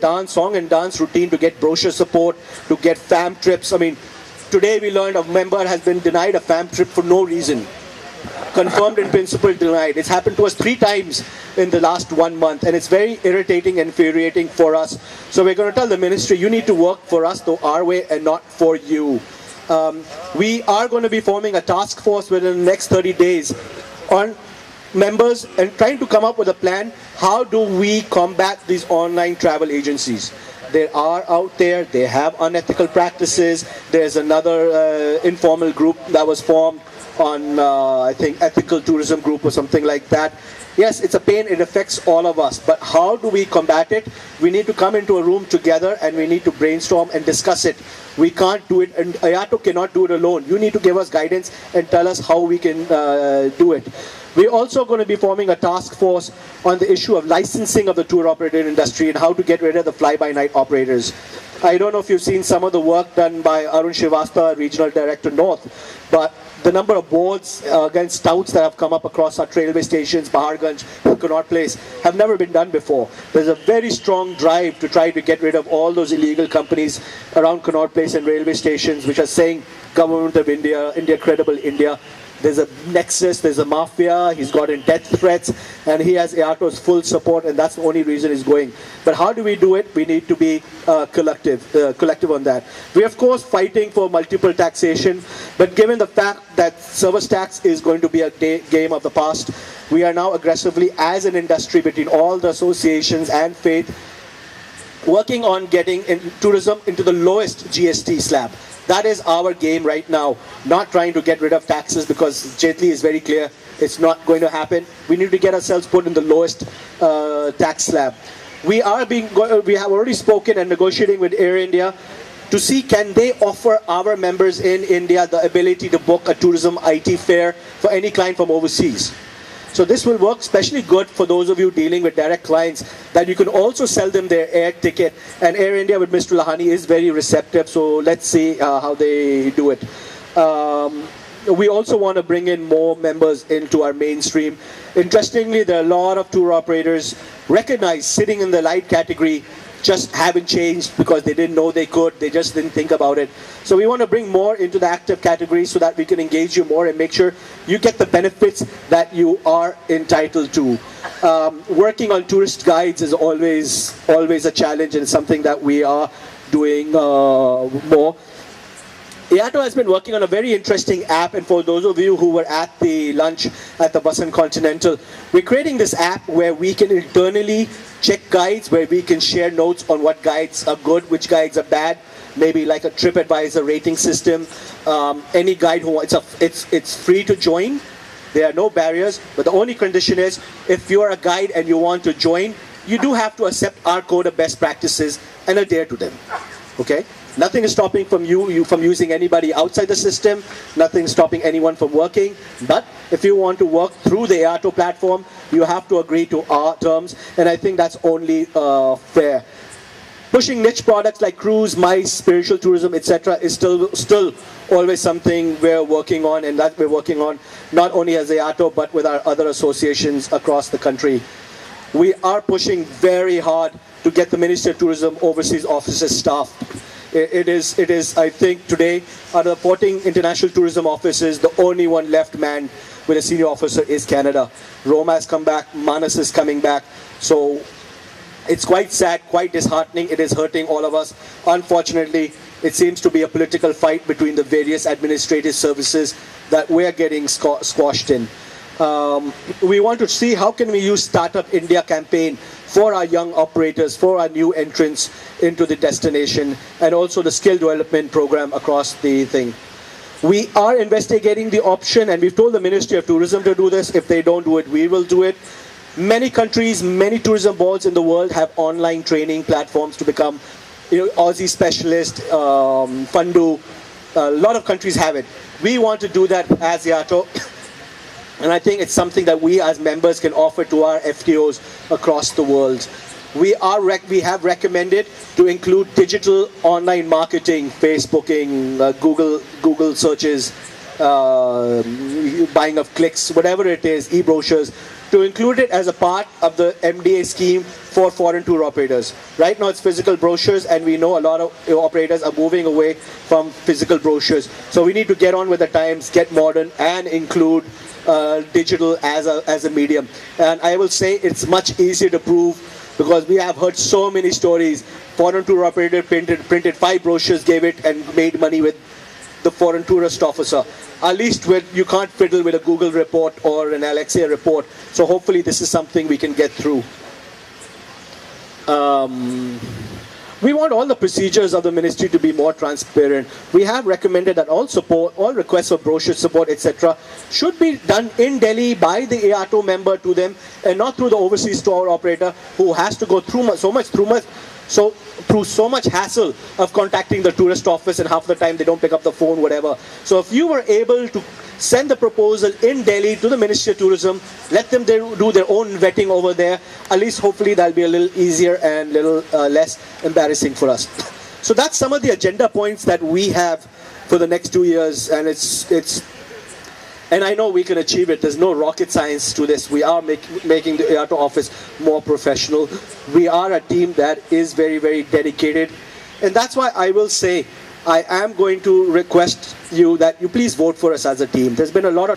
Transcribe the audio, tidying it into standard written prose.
dance, song and dance routine to get brochure support, to get fam trips. I mean, today we learned a member has been denied a fam trip for no reason. Confirmed in principle, denied. It's happened to us 3 times in the last 1 month, and it's very irritating and infuriating for us. So we're going to tell the ministry, you need to work for us the our way and not for you. We are going to be forming a task force within the next 30 days on members and trying to come up with a plan. How do we combat these online travel agencies? They are out there, they have unethical practices. There's another informal group that was formed on, I think, ethical tourism group or something like that. Yes, it's a pain, it affects all of us, but how do we combat it? We need to come into a room together and we need to brainstorm and discuss it. We can't do it, and IATO cannot do it alone. You need to give us guidance and tell us how we can do it. We're also going to be forming a task force on the issue of licensing of the tour operator industry and how to get rid of the fly-by-night operators. I don't know if you've seen some of the work done by Arun Srivastava, Regional Director North, but the number of boards against touts that have come up across our railway stations, Paharganj, Connaught Place, have never been done before. There's a very strong drive to try to get rid of all those illegal companies around Connaught Place and railway stations which are saying Government of India, India Credible India. There's a nexus, there's a mafia, he's gotten death threats, and he has IATO's full support, and that's the only reason he's going. But how do we do it? We need to be collective on that. We're of course fighting for multiple taxation, but given the fact that service tax is going to be a game of the past, we are now aggressively, as an industry, between all the associations and faith, working on getting tourism into the lowest GST slab. That is our game right now, not trying to get rid of taxes, because Jaitley is very clear it's not going to happen. We need to get ourselves put in the lowest tax slab. We have already spoken and negotiating with Air India to see can they offer our members in India the ability to book a tourism IT fare for any client from overseas. So this will work especially good for those of you dealing with direct clients, that you can also sell them their air ticket. And Air India with Mr. Lahani is very receptive, so let's see how they do it. We also want to bring in more members into our mainstream. Interestingly, there are a lot of tour operators recognized sitting in the light category just haven't changed because they didn't know they could, they just didn't think about it. So we want to bring more into the active category so that we can engage you more and make sure you get the benefits that you are entitled to. Working on tourist guides is always a challenge, and something that we are doing more. IATO has been working on a very interesting app, and for those of you who were at the lunch at the Basan Continental, we're creating this app where we can internally check guides, where we can share notes on what guides are good, which guides are bad, maybe like a TripAdvisor rating system. Any guide who wants, it's free to join. There are no barriers, but the only condition is if you're a guide and you want to join, you do have to accept our code of best practices and adhere to them. Okay? Nothing is stopping you from using anybody outside the system. Nothing is stopping anyone from working. But if you want to work through the IATO platform, you have to agree to our terms, and I think that's only fair. Pushing niche products like cruise, MICE, spiritual tourism, etc. is still always something we're working on, and that we're working on not only as IATO but with our other associations across the country. We are pushing very hard to get the Ministry of Tourism overseas offices staffed. It is, I think, today, out of the 14 international tourism offices, the only one left manned with a senior officer is Canada. Roma has come back, Manas is coming back. So it's quite sad, quite disheartening. It is hurting all of us. Unfortunately, it seems to be a political fight between the various administrative services that we're getting squashed in. We want to see how can we use Startup India campaign for our young operators, for our new entrants into the destination, and also the skill development program across the thing. We are investigating the option, and we've told the Ministry of Tourism to do this. If they don't do it, we will do it. Many countries, many tourism boards in the world have online training platforms to become, Aussie specialist, Fundu. A lot of countries have it. We want to do that as IATO. And I think it's something that we as members can offer to our FTOs across the world. We have recommended to include digital online marketing, Facebooking, Google searches, buying of clicks, whatever it is, e-brochures. to include it as a part of the MDA scheme for foreign tour operators. Right now it's physical brochures, and we know a lot of operators are moving away from physical brochures. So we need to get on with the times, get modern, and include digital as a medium. And I will say it's much easier to prove, because we have heard so many stories. Foreign tour operator printed 5 brochures, gave it, and made money with the foreign tourist officer. At least you can't fiddle with a Google report or an Alexia report. So hopefully this is something we can get through. We want all the procedures of the ministry to be more transparent. We have recommended that all requests for brochure support, etc., should be done in Delhi by the AATO member to them, and not through the overseas tour operator, who has to go through so much hassle of contacting the tourist office, and half the time they don't pick up the phone, whatever. So if you were able to send the proposal in Delhi to the Ministry of Tourism, let them do their own vetting over there, at least hopefully that'll be a little easier and a little less embarrassing for us. So that's some of the agenda points that we have for the next 2 years, and and I know we can achieve it. There's no rocket science to this. We are making the AATO office more professional. We are a team that is very, very dedicated. And that's why I will say, I am going to request you that you please vote for us as a team. There's been a lot of